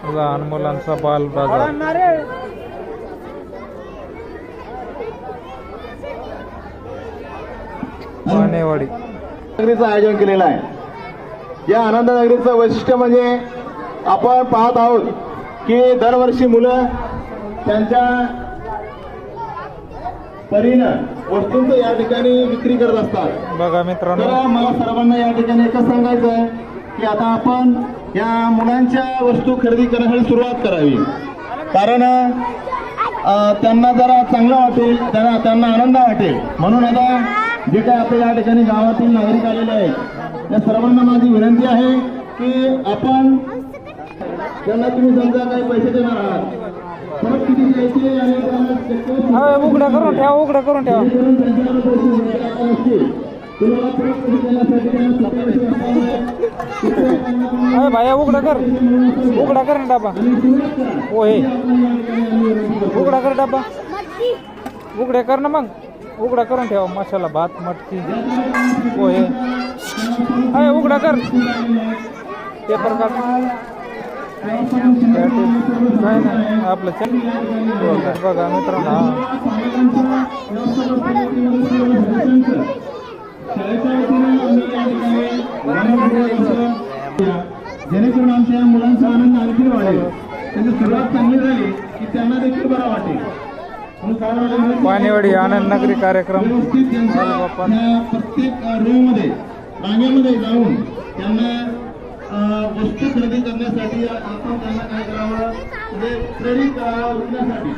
लहान मुलांचा बाल बाजार पानेवाडी नगरीचं आयोजन केलेलं आहे। या आनंद नगरीचं वैशिष्ट्य म्हणजे आपण पाहत आहोत की दरवर्षी मुलं त्यांच्या परीनं वस्तूंचं या ठिकाणी विक्री करत असतात। बघा मित्रांनो, तर मला सर्वांना या ठिकाणी एकच सांगायचं आहे की आता आपण या मुलांच्या वस्तू खरेदी करण्यासाठी सुरुवात करावी, कारण त्यांना जरा चांगलं वाटेल, त्यांना आनंद वाटेल। म्हणून आता जे काय आपल्या या ठिकाणी गावातील नागरिक आलेले आहेत त्या सर्वांना माझी विनंती आहे की आपण त्यांना तुम्ही समजा काही पैसे देणार आहात, परत किती द्यायचे आणि उघडा करून ठेवा, उघडा करून ठेवा। अरे भाया उघडा कर ना डबा। होय उघडा कर डबा, उघडे कर ना मग, उघडा करून ठेवा। मसाला भात मटकी पोहे, अरे उघडा कर, पेपर काढ काय नाही आपलं चल। बघा मित्रांनो, जेणेकरून आमच्या मुलांचा आनंद आणखी वाढेल, त्यांची सुरुवात चांगली झाली की त्यांना देखील बरं वाटेल। पानेवाडी आनंद नगरी कार्यक्रम प्रत्येक रो मध्ये रांगेमध्ये जाऊन त्यांना वस्तू खरेदी करण्यासाठी आपण त्यांना काय करावं, म्हणजे प्रेरित करावं विकण्यासाठी।